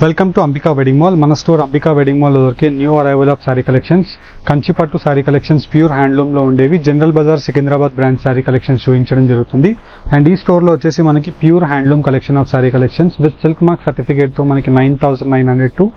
Welcome to Ambika wedding mall. మన store Ambika wedding mall దొరికే new arrival of sari collections, కంచిపట్టు sari collections pure handloom లో ఉండేవి general Bazaar Secunderabad brand sari collections చూపించడం జరుగుతుంది. అండ్ ఈ స్టోర్ లో వచ్చేసి మనకి pure handloom collection of sari collections with silk mark certificate తో మనకి 9,900 to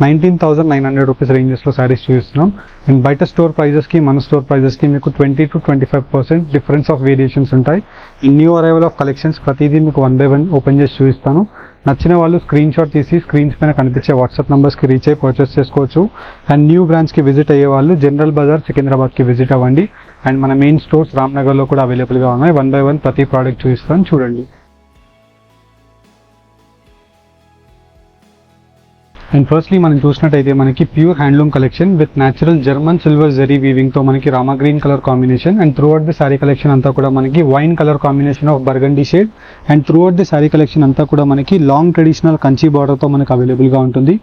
19,900 రూపీస్ రేంజెస్ లో సారీస్ చూపిస్తున్నాం. అండ్ బయట స్టోర్ ప్రైజెస్ కి మన స్టోర్ ప్రైజెస్ కి మీకు 20 to 25% డిఫరెన్స్ ఆఫ్ వేరియేషన్స్ ఉంటాయి. ఈ న్యూ అరైవల్ ఆఫ్ కలెక్షన్స్ ప్రతిదీ మీకు 1 by 1 ఓపెన్ చేసి చూపిస్తాను. నచ్చిన వాళ్ళు స్క్రీన్ షాట్ తీసి స్క్రీన్స్ పైన కనిపించే వాట్సాప్ నంబర్స్కి రీచ్ అయ్యి పర్చేస్ చేసుకోవచ్చు. అండ్ న్యూ బ్రాంచ్కి విజిట్ అయ్యే వాళ్ళు జనరల్ బజార్ సికింద్రాబాద్కి విజిట్ అవ్వండి. అండ్ మన మెయిన్ స్టోర్స్ రామ్నగర్లో కూడా అవైలబుల్గా ఉన్నాయి. 1 by 1 ప్రతి ప్రోడక్ట్ చూపిస్తాను, చూడండి. అండ్ ఫస్ట్లీ మనం చూసినట్టయితే మనకి pure handloom collection with natural German silver zari weaving తో మనకి Rama green colour combination. And throughout the sorry collection అంతా కూడా మనకి wine colour combination of burgundy shade. And throughout the sorry collection అంతా కూడా మనకి లాంగ్ ట్రెడిషనల్ కంచి బార్డర్ తో మనకి అవైలబుల్ గా ఉంటుంది.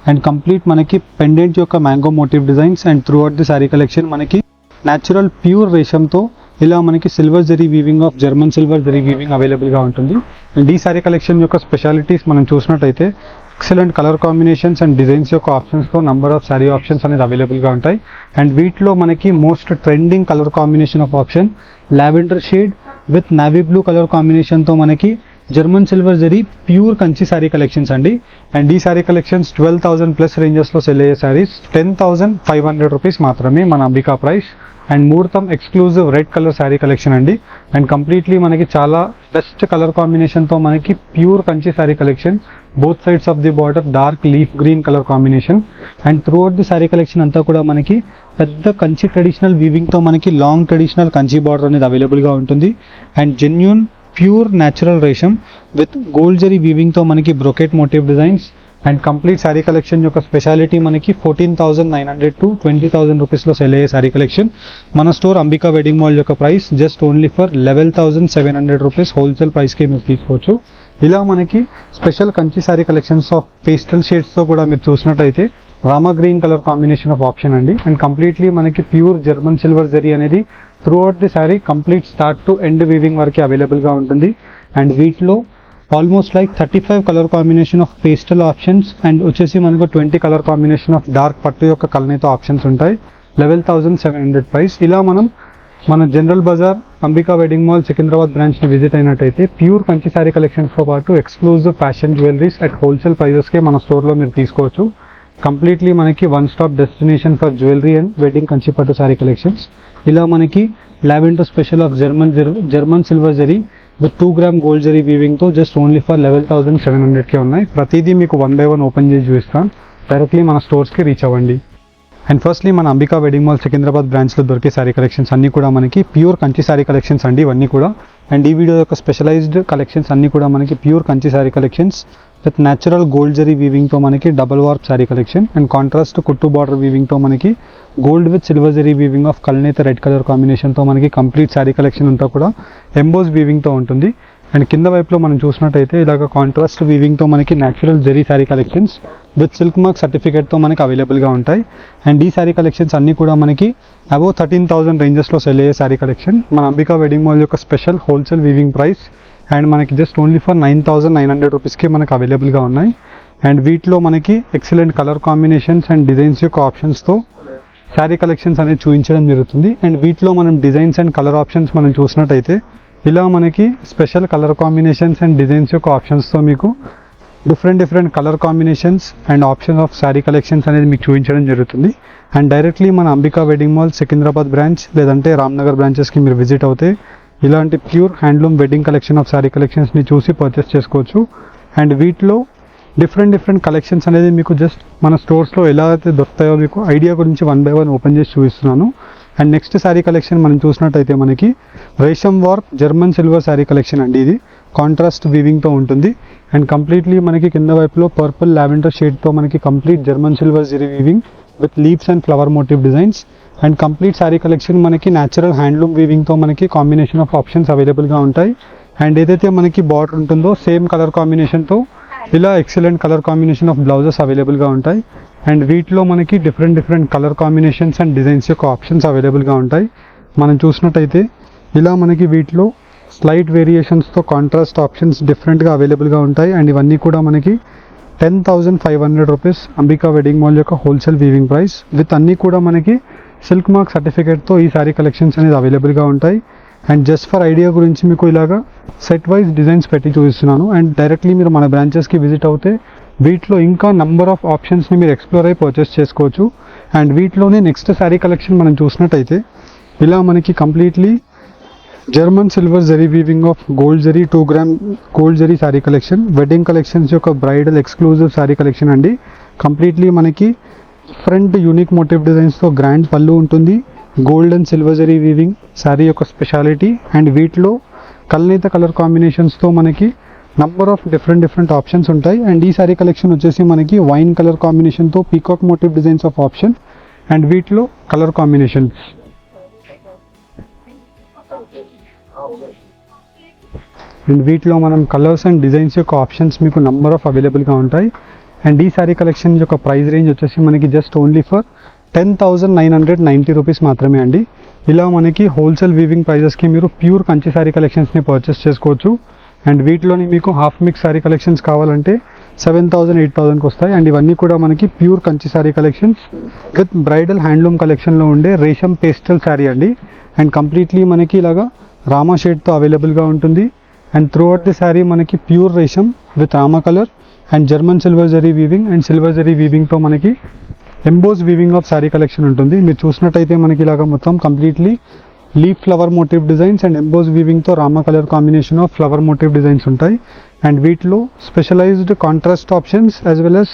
అండ్ కంప్లీట్ మనకి పెండెంట్ యొక్క mango motive designs. And throughout the sorry collection మనకి న్యాచురల్ ప్యూర్ రేషంతో ఇలా మనకి silver zari weaving of German silver zari weaving available గా ఉంటుంది. అండ్ ఈ సారీ కలెక్షన్ యొక్క స్పెషాలిటీస్ మనం చూసినట్టయితే excellent colour combinations and designs యొక్క ఆప్షన్స్తో నంబర్ ఆఫ్ సారీ ఆప్షన్స్ అనేది అవైలబుల్గా ఉంటాయి. అండ్ వీటిలో మనకి most trending colour combination of option lavender shade with navy blue colour కాంబినేషన్తో మనకి German silver zari pure Kanchi sari collections అండి. అండ్ ఈ సారీ కలెక్షన్స్ 12,000 ప్లస్ రేంజెస్లో సెల్ అయ్యే సారీస్ 10,500 రూపీస్ మాత్రమే మన అంబికా ప్రైస్. అండ్ ముహూర్తం exclusive red colour sari collection అండి. అండ్ కంప్లీట్లీ మనకి చాలా బెస్ట్ కలర్ కాంబినేషన్తో మనకి pure Kanchi sari collection, both sides of the border dark leaf green colour combination. And throughout the sari collection అంతా కూడా మనకి పెద్ద కంచి ట్రెడిషనల్ వీవింగ్తో మనకి లాంగ్ ట్రెడిషనల్ కంచి బార్డర్ అనేది అవైలబుల్గా ఉంటుంది. And genuine pure natural resham with gold zari వీవింగ్తో మనకి brocade motif designs. And complete sari collection యొక్క స్పెషాలిటీ మనకి 14,900 to 20,000 రూపీస్లో సెల్ అయ్యే శారీ కలెక్షన్. మన స్టోర్ అంబికా వెడ్డింగ్ మాల్ యొక్క price just only for 11,700 rupees wholesale ప్రైస్కి మీరు తీసుకోవచ్చు. ఇలా మనకి special Kanchi sari collections of pastel షేడ్స్తో కూడా మీరు చూసినట్టయితే Rama green colour combination of option అండి. అండ్ కంప్లీట్లీ మనకి ప్యూర్ జర్మన్ సిల్వర్ జరీ అనేది through out the sari complete start to end weaving వరకు అవైలబుల్గా ఉంటుంది. అండ్ వీటిలో almost like 35 colour combination of pastel options and వచ్చేసి మనకు 20 కలర్ కాంబినేషన్ ఆఫ్ డార్క్ పట్టు యొక్క కలనేతో ఆప్షన్స్ ఉంటాయి. 11,700 ప్రైస్. ఇలా మనం మన General Bazaar Ambika wedding mall Secunderabad బ్రాంచ్ని విజిట్ అయినట్టయితే ప్యూర్ కంచి సారీ కలెక్షన్స్తో పాటు exclusive fashion jewelleries at wholesale ప్రైజెస్కే మన స్టోర్లో మీరు తీసుకోవచ్చు. కంప్లీట్లీ మనకి one stop destination for jewellery and wedding కంచిపట్టు సారీ కలెక్షన్స్. ఇలా మనకి lavender special of German silver zari with 2 gram gold zari వీవింగ్తో జస్ట్ ఓన్లీ ఫర్ 11,700కే ఉన్నాయి. ప్రతిదీ మీకు 1 by 1 ఓపెన్ చేసి చూపిస్తాను. డైరెక్ట్లీ మన స్టోర్స్కి రీచ్ అవ్వండి. అండ్ ఫస్ట్లీ మన అంబికా వెడ్డింగ్ మాల్ సికింద్రాబాద్ బ్రాంచ్లో దొరికే సారీ కలెక్షన్స్ అన్నీ కూడా మనకి ప్యూర్ కంచి సారీ కలెక్షన్స్ అండి ఇవన్నీ కూడా. అండ్ ఈ వీడియో యొక్క స్పెషలైజ్డ్ కలెక్షన్స్ అన్నీ కూడా మనకి pure Kanchi sari collections with natural gold zari వీవింగ్తో మనకి double warp sari collection. And contrast కుట్టు బార్డర్ వీవింగ్తో మనకి gold with silver zari weaving of కల్నేత రెడ్ కలర్ కాంబినేషన్తో మనకి కంప్లీట్ సారీ కలెక్షన్ అంతా కూడా ఎంబోస్ వీవింగ్తో ఉంటుంది. అండ్ కింద వైపులో మనం చూసినట్టయితే ఇలాగ కాంట్రాస్ట్ వీవింగ్తో మనకి natural zari sari collections with silk mark సర్టిఫికేట్తో మనకి అవైలబుల్గా ఉంటాయి. అండ్ ఈ సారీ కలెక్షన్స్ అన్నీ కూడా మనకి అబౌవ్ 13,000 రేంజెస్లో సెల్ అయ్యే సారీ కలెక్షన్. మన అంబికా వెడ్డింగ్ మాల్ యొక్క special wholesale weaving price. And మనకి జస్ట్ ఓన్లీ ఫర్ 9,900 రూపీస్కి మనకు అవైలబుల్గా ఉన్నాయి. అండ్ వీటిలో మనకి excellent colour combinations and designs యొక్క ఆప్షన్స్తో శారీ కలెక్షన్స్ అనేది చూపించడం జరుగుతుంది. అండ్ వీటిలో మనం డిజైన్స్ అండ్ కలర్ ఆప్షన్స్ మనం చూసినట్టయితే ఇలా మనకి special colour combinations and designs యొక్క ఆప్షన్స్తో మీకు different colour combinations and option of sari collections అనేది మీకు చూపించడం జరుగుతుంది. అండ్ డైరెక్ట్లీ మన Ambika wedding mall Secunderabad branch లేదంటే రామ్నగర్ బ్రాంచెస్కి మీరు విజిట్ అవుతే ఇలాంటి pure handloom wedding collection of sari కలెక్షన్స్ని చూసి పర్చేస్ చేసుకోవచ్చు. అండ్ వీటిలో డిఫరెంట్ కలెక్షన్స్ అనేది మీకు జస్ట్ మన స్టోర్స్లో ఎలా అయితే దొరుకుతాయో మీకు ఐడియా గురించి 1 by 1 ఓపెన్ చేసి చూపిస్తున్నాను. అండ్ నెక్స్ట్ శారీ కలెక్షన్ మనం చూసినట్టయితే మనకి resham warp German silver sari collection అండి. ఇది కాంట్రాస్ట్ వీవింగ్తో ఉంటుంది. అండ్ కంప్లీట్లీ మనకి కింద వైపులో పర్పుల్ లావెండర్ షేడ్తో మనకి complete German silver zari weaving with leaves and flower motif designs. And complete sari collection మనకి న్యాచురల్ హ్యాండ్లూమ్ వీవింగ్తో మనకి కాంబినేషన్ ఆఫ్ ఆప్షన్స్ అవైలబుల్గా ఉంటాయి. అండ్ ఏదైతే మనకి బార్డర్ ఉంటుందో సేమ్ కలర్ కాంబినేషన్తో ఇలా excellent colour combination of blouses అవైలబుల్గా ఉంటాయి. అండ్ వీటిలో మనకి different colour combinations and designs యొక్క ఆప్షన్స్ అవైలబుల్గా ఉంటాయి. మనం చూసినట్టయితే ఇలా మనకి వీటిలో స్లైట్ వేరియేషన్స్తో కాంట్రాస్ట్ ఆప్షన్స్ డిఫరెంట్గా అవైలబుల్గా ఉంటాయి. అండ్ ఇవన్నీ కూడా మనకి 10,500 రూపీస్ అంబికా వెడ్డింగ్ మాల్ యొక్క హోల్సేల్ వీవింగ్ ప్రైస్. విత్ అన్నీ కూడా మనకి సిల్క్ మార్క్ సర్టిఫికేట్తో ఈ శారీ కలెక్షన్స్ అనేది అవైలబుల్గా ఉంటాయి. అండ్ జస్ట్ ఫర్ ఐడియా గురించి మీకు ఇలాగా సెట్ వైజ్ డిజైన్స్ పెట్టి చూపిస్తున్నాను. అండ్ డైరెక్ట్లీ మీరు మన బ్రాంచెస్కి విజిట్ అవుతే వీటిలో ఇంకా నంబర్ ఆఫ్ ఆప్షన్స్ని మీరు ఎక్స్ప్లోర్ అయి పర్చేస్ చేసుకోవచ్చు. అండ్ వీటిలోనే నెక్స్ట్ శారీ కలెక్షన్ మనం చూసినట్టయితే ఇలా మనకి completely German silver zari weaving of gold zari 2 gram gold zari sari collection, wedding collections యొక్క బ్రైడల్ ఎక్స్క్లూజివ్ శారీ కలెక్షన్ అండి. కంప్లీట్లీ మనకి డిఫరెంట్ యూనిక్ మోటివ్ డిజైన్స్తో గ్రాండ్ పళ్ళు ఉంటుంది. Gold and silver zari weaving sari యొక్క స్పెషాలిటీ. అండ్ వీటిలో కల్నేత కలర్ కాంబినేషన్స్తో మనకి నంబర్ ఆఫ్ డిఫరెంట్ ఆప్షన్స్ ఉంటాయి. అండ్ ఈ శారీ కలెక్షన్ వచ్చేసి మనకి వైన్ కలర్ కాంబినేషన్తో peacock motive designs of option. And వీటిలో కలర్ కాంబినేషన్స్. అండ్ వీటిలో మనం కలర్స్ అండ్ డిజైన్స్ యొక్క ఆప్షన్స్ మీకు నంబర్ ఆఫ్ అవైలబుల్గా ఉంటాయి. అండ్ ఈ శారీ కలెక్షన్ యొక్క ప్రైస్ రేంజ్ వచ్చేసి మనకి జస్ట్ ఓన్లీ ఫర్ 10,990 రూపీస్ మాత్రమే అండి. ఇలా మనకి హోల్సేల్ వీవింగ్ ప్రైజెస్కి మీరు ప్యూర్ కంచి శారీ కలెక్షన్స్ని పర్చేస్ చేసుకోవచ్చు. అండ్ వీటిలోని మీకు హాఫ్ మిక్స్ శారీ కలెక్షన్స్ కావాలంటే 7,000, 8,000కి వస్తాయి. అండ్ ఇవన్నీ కూడా మనకి pure Kanchi sari collections with bridal handloom కలెక్షన్లో ఉండే రేషం పేస్టల్ శారీ అండి. అండ్ కంప్లీట్లీ మనకి ఇలాగా రామా షేడ్తో అవైలబుల్గా ఉంటుంది. And throughout the sari మనకి pure resham with Rama colour and German silver zari weaving and silver zari వీవింగ్తో మనకి emboss weaving of sari collection ఉంటుంది. మీరు చూసినట్టయితే మనకి ఇలాగా మొత్తం completely leaf flower motif designs and emboss వీవింగ్తో Rama colour combination of flower motif designs ఉంటాయి. అండ్ వీటిలో specialized contrast options as well as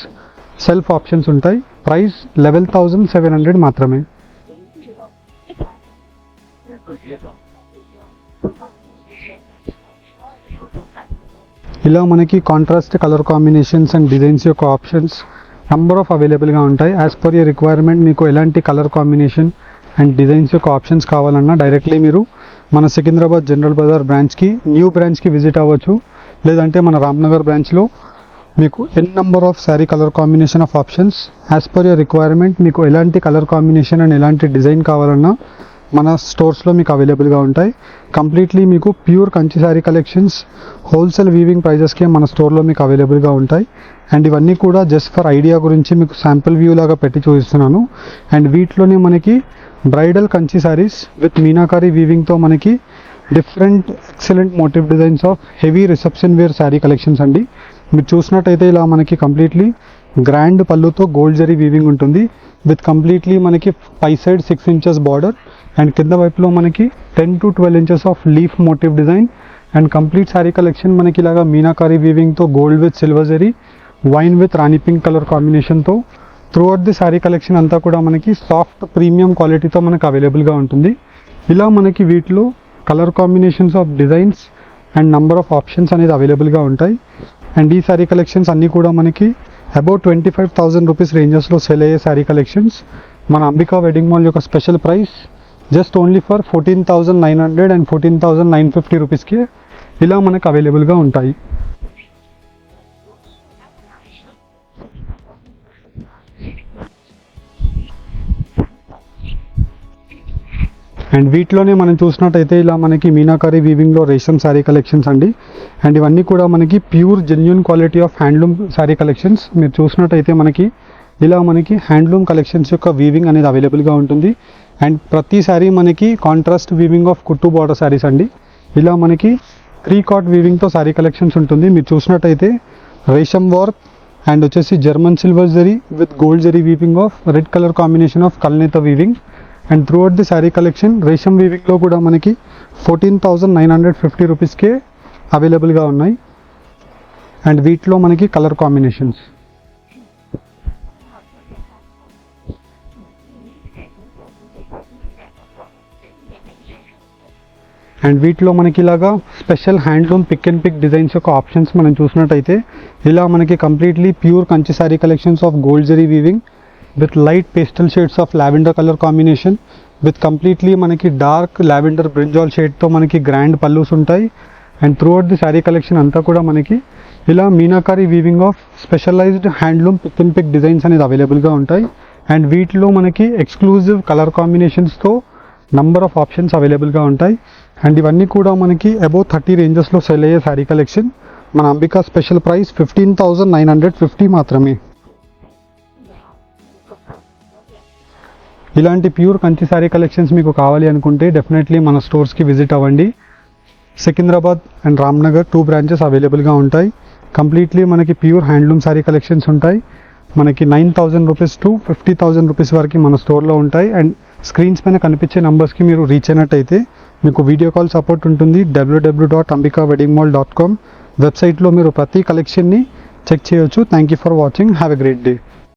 self options ఉంటాయి. ప్రైస్ 11,700 మాత్రమే. ఇలా మనకి contrast colour combinations and designs యొక్క ఆప్షన్స్ నంబర్ ఆఫ్ అవైలబుల్గా ఉంటాయి. యాజ్ పర్ యర్ రిక్వైర్మెంట్ మీకు ఎలాంటి కలర్ కాంబినేషన్ అండ్ డిజైన్స్ యొక్క ఆప్షన్స్ కావాలన్నా డైరెక్ట్లీ మీరు మన సికింద్రాబాద్ జనరల్ బజార్ బ్రాంచ్కి న్యూ బ్రాంచ్కి విజిట్ అవ్వచ్చు. లేదంటే మన రామ్నగర్ బ్రాంచ్లో మీకు number of sari colour combination of options as per your requirement మీకు ఎలాంటి కలర్ కాంబినేషన్ అండ్ ఎలాంటి డిజైన్ కావాలన్నా మన స్టోర్స్లో మీకు అవైలబుల్గా ఉంటాయి. కంప్లీట్లీ మీకు pure Kanchi sari collections wholesale weaving ప్రైజెస్కే మన స్టోర్లో మీకు అవైలబుల్గా ఉంటాయి. అండ్ ఇవన్నీ కూడా జస్ట్ ఫర్ ఐడియా గురించి మీకు శాంపుల్ వ్యూ లాగా పెట్టి చూపిస్తున్నాను. అండ్ వీటిలోనే మనకి బ్రైడల్ కంచి శారీస్ విత్ మీనాకారీ వీవింగ్తో మనకి different excellent motif designs of heavy reception wear sari collections అండి. మీరు చూసినట్టయితే ఇలా మనకి కంప్లీట్లీ గ్రాండ్ పళ్ళుతో గోల్డ్ జరీ వీవింగ్ ఉంటుంది విత్ కంప్లీట్లీ మనకి పై సైడ్ 6 inches బార్డర్ అండ్ కింద వైపులో మనకి 10 to 12 inches of leaf motif design. And complete sari collection మనకి ఇలాగా మీనాకారీ వీవింగ్తో gold with silver zari wine with Rani pink colour కాంబినేషన్తో through out the sari collection అంతా కూడా మనకి సాఫ్ట్ ప్రీమియం క్వాలిటీతో మనకు అవైలబుల్గా ఉంటుంది. ఇలా మనకి వీటిలో colour combinations of designs and number of options అనేది అవైలబుల్గా ఉంటాయి. అండ్ ఈ శారీ కలెక్షన్స్ అన్నీ కూడా మనకి అబౌట్ 25,000 రూపీస్ రేంజెస్లో సెల్ అయ్యే శారీ కలెక్షన్స్. మన అంబికా వెడ్డింగ్ మాల్ యొక్క special price just only for 14,900 and 14,950 రూపీస్కి ఇలా మనకు అవైలబుల్గా ఉంటాయి. అండ్ వీటిలోనే మనం చూసినట్టయితే ఇలా మనకి మీనాకారీ వీవింగ్లో రేషం శారీ కలెక్షన్స్ అండి. అండ్ ఇవన్నీ కూడా మనకి pure genuine quality of handloom sari collections. మీరు చూసినట్టయితే మనకి ఇలా మనకి హ్యాండ్లూమ్ కలెక్షన్స్ యొక్క వీవింగ్ అనేది అవైలబుల్గా ఉంటుంది. అండ్ ప్రతి శారీ మనకి కాంట్రాస్ట్ వీవింగ్ ఆఫ్ కుట్టు బార్డర్ శారీస్ అండి. ఇలా మనకి 3 cot వీవింగ్తో శారీ కలెక్షన్స్ ఉంటుంది. మీరు చూసినట్టయితే రేషం వర్క్ అండ్ వచ్చేసి German silver zari with gold zari weaving of red colour combination of కల్నేత weaving. And throughout the sari collection resham వీవింగ్లో కూడా మనకి 14,950 రూపీస్కే అవైలబుల్గా ఉన్నాయి. అండ్ వీటిలో మనకి కలర్ కాంబినేషన్స్. అండ్ వీటిలో మనకి ఇలాగా special handloom pick and pick designs యొక్క ఆప్షన్స్ మనం చూసినట్టయితే ఇలా మనకి completely pure Kanchi sari collections of gold zari weaving with light pastel shades of lavender colour combination with completely మనకి డార్క్ లావెండర్ బ్రింజాల్ షేడ్తో మనకి గ్రాండ్ పల్లూస్ ఉంటాయి. And throughout the sari collection అంతా కూడా మనకి ఇలా meenakari weaving of specialised handloom pick and pick designs అనేది అవైలబుల్గా ఉంటాయి. అండ్ వీటిలో మనకి exclusive colour కాంబినేషన్స్తో number of options అవైలబుల్గా ఉంటాయి. అండ్ ఇవన్నీ కూడా మనకి అబౌవ్ 30 రేంజెస్లో సెల్ అయ్యే శారీ కలెక్షన్. మన అంబికా స్పెషల్ ప్రైస్ 15,950 మాత్రమే. ఇలాంటి ప్యూర్ కంచి శారీ కలెక్షన్స్ మీకు కావాలి అనుకుంటే డెఫినెట్లీ మన స్టోర్స్కి విజిట్ అవ్వండి. సికింద్రాబాద్ అండ్ రామ్నగర్ 2 బ్రాంచెస్ అవైలబుల్గా ఉంటాయి. కంప్లీట్లీ మనకి ప్యూర్ హ్యాండ్లూమ్ శారీ కలెక్షన్స్ ఉంటాయి. మనకి 9,000 రూపీస్ టు 50,000 రూపీస్ వరకు మన స్టోర్లో ఉంటాయి. అండ్ స్క్రీన్స్ పైన కనిపించే నంబర్స్కి మీరు రీచ్ అయినట్టయితే మీకు వీడియో కాల్ సపోర్ట్ ఉంటుంది. www.ambikaweddingmall.com వెబ్సైట్లో మీరు ప్రతి కలెక్షన్ని చెక్ చేయొచ్చు. Thank you for watching. Have a great day.